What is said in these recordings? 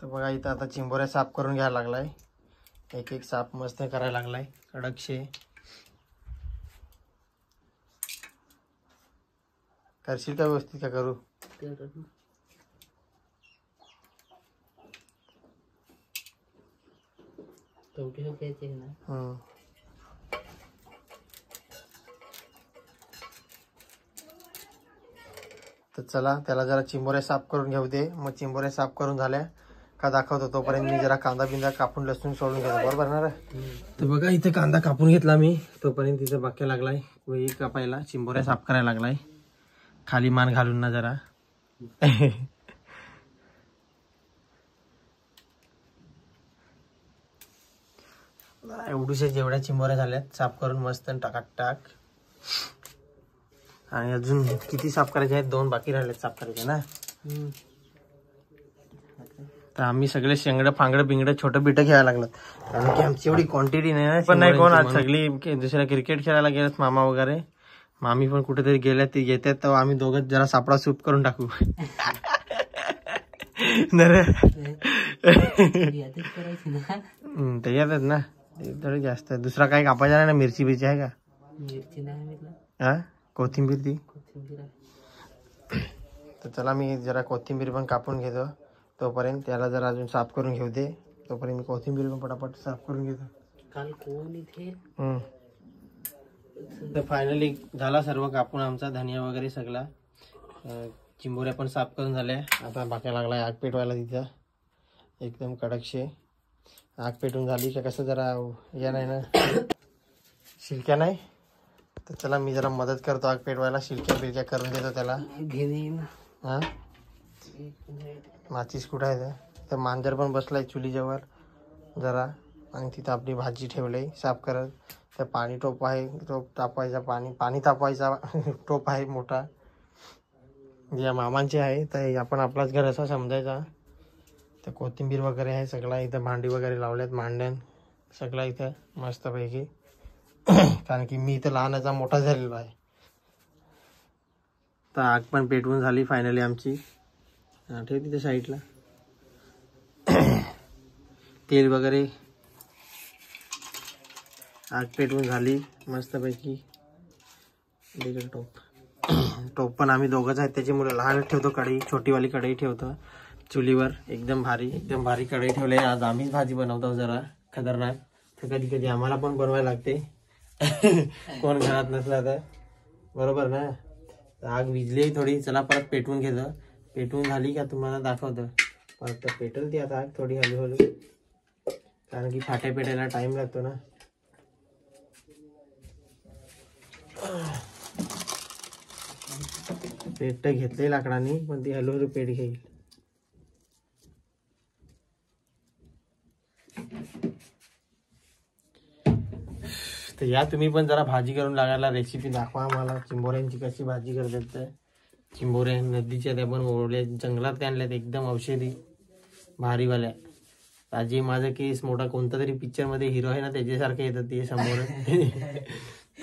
तर बघा इथं आता चिंबोऱ्या साफ करून घ्यायला लागलाय. एक एक साफ मस्त करायला लागलाय कडकशे. करशील का व्यवस्थित का करू? तर चला त्याला जरा चिंबोऱ्या साफ करून घेऊ दे. मग चिंबोऱ्या साफ करून झाल्या का दाखवतो. तोपर्यंत मी जरा कांदा बिंदा कापून लसूण सोडून घेतो. बरोबर ना रे? तर बघा इथे कांदा कापून घेतला मी. तोपर्यंत तिथे बाक्या लागलाय वही कापायला. चिंबोऱ्या साफ करायला लागलाय खाली मान घालून ना जरा. एवढ्या जेवढ्या चिंबोऱ्या झाल्यात साफ करून मस्त टाक. आणि अजून किती साफ करायचे आहेत? 2 बाकी राहिलेत साफ करायचे ना. तर आम्ही सगळे शेंगडं फांगडं बिंगडं छोटं बिटं खेळायला लागलं. कारण की आमची एवढी क्वांटिटी नाही ना. पण नाही कोण आज सगळी दुसऱ्या क्रिकेट खेळायला गेलेत. मामा वगैरे मामी पण कुठेतरी गेल्या. ते येतात तर आम्ही दोघं जरा सापडा सूप करून टाकू. ते येतात ना थोडी जास्त. दुसरा काही कापायचा नाही ना. मिरची बिरची आहे का? हा कोथिंबीर ती. तर चला मी जरा कोथिंबीर पण कापून घेतो. तोपर्यंत त्याला जरा अजून साफ करून घेऊ दे. तोपर्यंत मी कोथिंबीर पण पटापट साफ करून घेतो. काल कोण इथे. तर फायनली झाला सर्व कापून आमचा. धनिया वगैरे सगळा. चिंबोऱ्या पण साफ करून झाल्या. आता बाक्या लागलाय आग पेटवायला तिथं. एकदम कडकशे आग पेटून झाली का कसं जरा या नाही ना शिलक्या नाही. तर चला मी जरा मदत करतो आग पेटवायला. शिलक्या बिलक्या करून देतो त्याला. हा माचीस कुठं आहे? तर मांजर पण बसलाय चुलीजवळ जरा. आणि तिथं आपली भाजी ठेवली साफ करत. तर पाणी टोप आहे. टोप तापवायचा पाणी तापवायचा टोप आहे मोठा. या मामांचे आहे. तर आपण आपलाच घर असा समजायचा. तर कोथिंबीर वगैरे आहे सगळा. इथं भांडी वगैरे लावल्यात. मांडण सगळा इथं मस्तपैकी. कारण की मी इथं लहानाचा मोठा झालेलो आहे. तर आग पण पेटवून झाली फायनली आमची. ठेव तिथे साईडला. तेल वगैरे आग पेटवून झाली मस्तपैकी. टोप पण आम्ही दोघंच आहेत त्याच्यामुळे लहान ठेवतो. कढई छोटीवाली कढई ठेवतो चुलीवर. एकदम भारी कढई ठेवली. आज आम्हीच भाजी बनवतो जरा खतरनाक. तर कधी कधी आम्हाला पण बनवायला लागते. कोण घरात नसला तर. बरोबर ना. आग विजली थोडी. चला परत पेटवून घेतो. पेटवून झाली का तुम्हाला दाखवतो. परत पेटेल ती आता आग थोडी हळूहळू. कारण की फाट्या पेटायला टाइम लागतो ना. पेट घेतले लाकडाने पण ती हळूहळू पेट घेईल. तर या तुम्ही पण जरा भाजी करून लागायला. रेसिपी दाखवा आम्हाला चिंबोऱ्यांची कशी भाजी करतात. तर चिंबोऱ्या नदीच्या त्या पण ओढल्या जंगलात आणल्यात एकदम औषधी भारीवाल्या. आजी माझा केस मोठा कोणता तरी पिक्चर मध्ये हिरो आहे ना त्याच्यासारखे येतात ते समोर.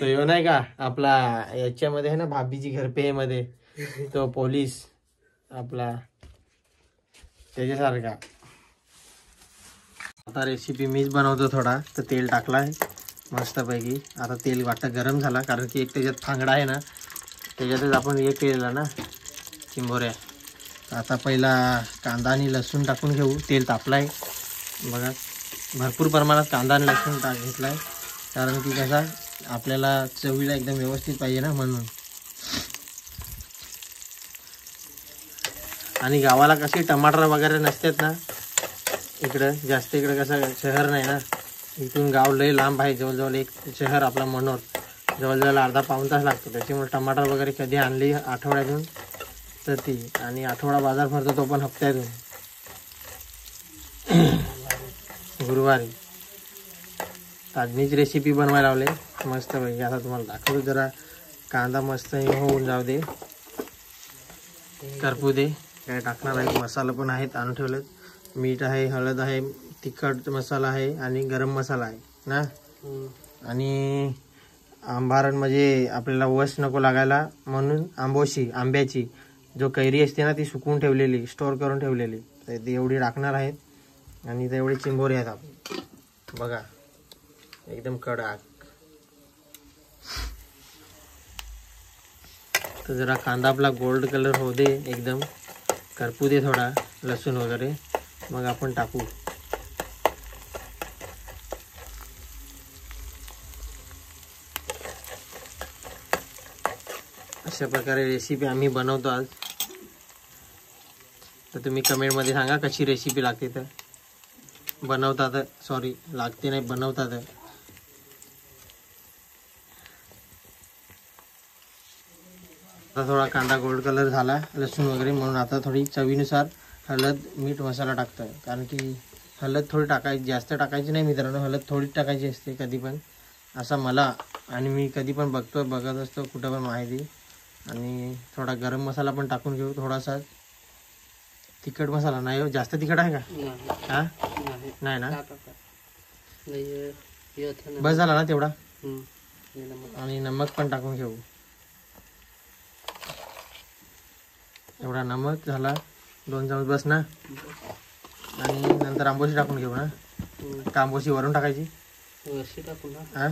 तो यो नाही का आपला याच्यामध्ये आहे ना भाभीची घरपे मध्ये तो पोलीस आपला त्याच्यासारखा. आता रेसिपी मीच बनवतो थोडा. तर तेल टाकलाय मस्तपैकी. आता तेल वाटतं गरम झाला कारण की एक त्याच्यात फांगडा आहे ना त्याच्यातच आपण हे केलेला ना चिंबोऱ्या. आता पहिला कांदा आणि लसूण टाकून घेऊ. तेल तापलाय बघा. भरपूर प्रमाणात कांदा आणि लसूण घेतलाय. कारण की कसा आपल्याला चवीला एकदम व्यवस्थित पाहिजे ना म्हणून. आणि गावाला कसे टमाटर वगैरे नसतात ना इकडं जास्त. इकडं कसं शहर नाही ना. इथून गाव लय लांब आहे. जवळजवळ एक शहर आपला मनोर जवळजवळ अर्धा पाऊण तास लागतो. त्याच्यामुळे टमाटर वगैरे कधी आणली आठवड्यातून तर ती. आणि आठवडा बाजार भरतो तो पण हप्त्यातून गुरुवारी. आजनीच रेसिपी बनवायला लावले मस्त पैकी. आता तुम्हाला दाखवतो. जरा कांदा मस्त होऊन जाऊ दे. करपू दे. काय टाकणार आहे. मसाला पण आहेत आणून ठेवलेत. मीठ आहे, हळद आहे, तिखट मसाला आहे आणि गरम मसाला आहे ना. आणि आंबारण म्हणजे आपल्याला वस नको लागायला म्हणून आंब्याची जो कैरी असते ना ती सुकवून ठेवलेली स्टोर करून ठेवलेली तर ती एवढी टाकणार आहेत. आणि इथे एवढे चिंबोरे आहेत आपण बघा, एकदम कडक. तर जरा कांदा आपला गोल्ड कलर होऊ दे, एकदम करपू दे थोडा, लसूण वगैरे, मग आपण टाकू. अशा प्रकारे रेसिपी आम्ही बनवतो आज. तर तुम्ही कमेंटमध्ये सांगा कशी रेसिपी लागते. तर बनवतात, सॉरी लागते नाही, बनवतात. आता थोडा कांदा गोल्ड कलर झाला, लसूण वगैरे, म्हणून आता थोडी चवीनुसार हळद, मीठ, मसाला टाकतोय. कारण की हळद थोडी टाकायची, जास्त टाकायची नाही मित्रांनो, हळद थोडीच टाकायची असते कधी पण, असा मला, आणि मी कधी पण बघत असतो कुठं पण माहिती. आणि थोडा गरम मसाला पण टाकून घेऊ, थोडासा तिखट मसाला. नाही हो, जास्त तिखट आहे का? हा नाही ना, बस झाला ना तेवढा. आणि नमक पण टाकून घेऊ, एवढा नमक झाला, 2 चमच बस ना. आणि नंतर आंबोशी टाकून घेऊ ना, का आंबोशी वरून टाकायची? हा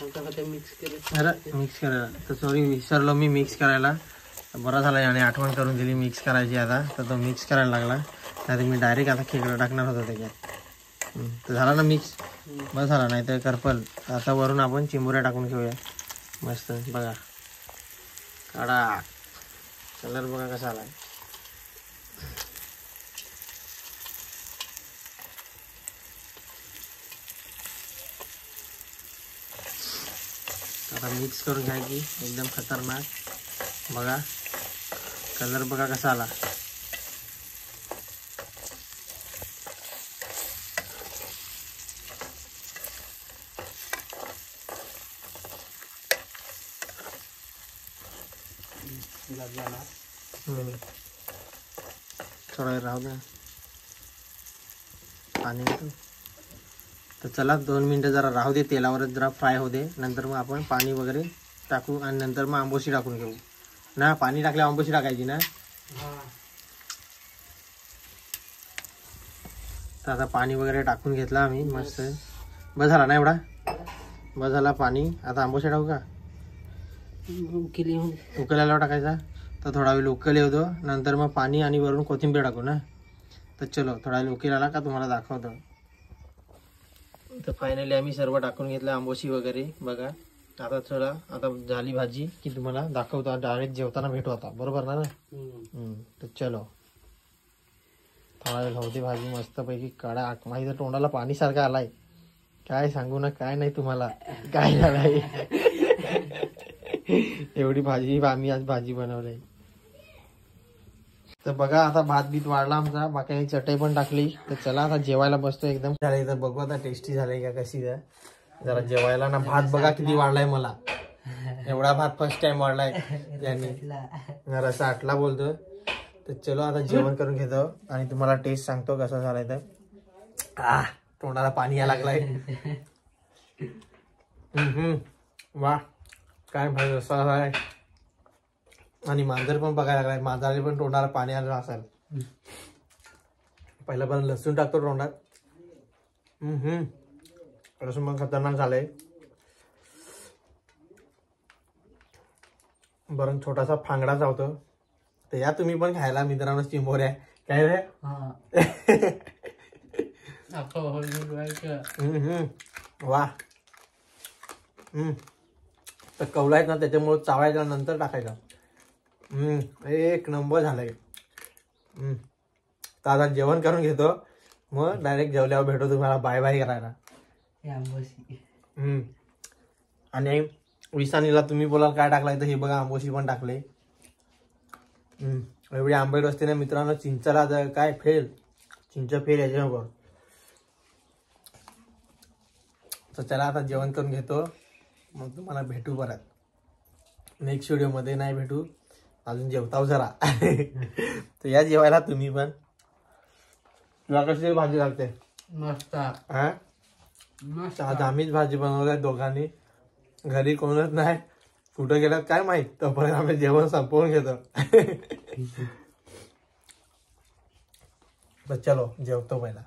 मिक्स करायला. तर सॉरी विसरलो मी मिक्स करायला, बरं झालं आणि आठवण करून दिली मिक्स करायची. आता तर तो मिक्स करायला लागला, नाही तर मी डायरेक्ट आता खेकडा टाकणार होतो त्याच्यात. तर झाला ना मिक्स, बस झाला, नाही तर करपल. आता वरून आपण चिंबोऱ्या टाकून घेऊया मस्त. बघा काढा, कलर बघा कसा आला. आता मिक्स करून घ्यायची, एकदम खतरनाक. बघा कलर बघा कसा आला. थोडा राहू द्या, पाणी येतो. तर चला 2 मिनटं जरा राहू दे, तेलावरच जरा फ्राय होऊ दे. नंतर मग आपण पाणी वगैरे टाकू आणि नंतर मग आंबोशी टाकून घेऊ ना. पाणी टाकल्यावर आंबोशी टाकायची ना. तर आता पाणी वगैरे टाकून घेतला आम्ही मस्त. बस झाला ना एवढा, बस झाला पाणी. आता आंबोशी टाकू का? उकळायला टाकायचा. तर थोडा वेळ उकळले होतो, नंतर मग पाणी आणि वरून कोथिंबीर टाकू ना. तर चलो थोडा वेळ उकळाला का तुम्हाला दाखवतो. तर फायनली आम्ही सर्व टाकून घेतलं, आंबोशी वगैरे बघा. आता चला, आता झाली भाजी की तुम्हाला दाखवतो. डायरेक्ट जेवताना भेटू आता, बरोबर ना. तर चलो थोडा वेळ होती भाजी मस्तपैकी. काढा, माझ्या तोंडाला पाणी सारखं आलाय, काय सांगू ना, काय नाही तुम्हाला काय झालंय. एवढी भाजी आम्ही आज भाजी बनवली. तर बघा आता भात बीत वाढला आमचा, बाकी चटई पण टाकली. तर चला आता जेवायला बसतो. एकदम झाले तर बघू आता टेस्टी झाले का कशी. जरा जेवायला ना, भात बघा किती वाढलाय मला. एवढा भात फर्स्ट टाइम वाढलाय यांनी, रसा आटला बोलतो. तर चलो आता जेवण करून घेतो आणि तुम्हाला टेस्ट सांगतो कसा झालाय. तर तोंडाला पाणी यायला लागलाय. वा काय भाई रस्सा झालाय. आणि मांजर पण बघायला लागलाय, मांजराला पण तोंडाला पाणी आलं असेल. पहिल्यापर्यंत लसूण टाकतो तोंडात. लसूण पण खतरनाक झालंय. बरं छोटासा फांगडा चावतो. तर या तुम्ही पण खायला मित्रांनो चिंबोऱ्या. काय रे वा. तर कवला आहेत ना, त्याच्यामुळे चावायचा नंतर टाकायचा. एक नंबर झालंय. तर आता जेवण करून घेतो, मग डायरेक्ट जेवल्यावर भेटो तुम्हाला बाय बाय करायला. आणि विसानीला तुम्ही बोलाल काय टाकलाय, तर हे बघा आंबोशी पण टाकले. एवढी आंबट असते ना मित्रांनो, चिंचाला काय फेल, चिंच फेल याच्यावर. तर चला आता जेवण करून घेतो, मग तुम्हाला भेटू परत नेक्स्ट व्हिडिओ मध्ये. नाही भेटू अजून, जेवताव जरा. तर या जेवायला तुम्ही पण. तुला कशी भाजी लागते? मस्त. आज आम्हीच भाजी बनवली दोघांनी, घरी कोणच नाही, कुठं गेल्यात काय माहित. तोपर्यंत आम्ही जेवण संपवून घेतो. तर चलो जेवतो पहिला.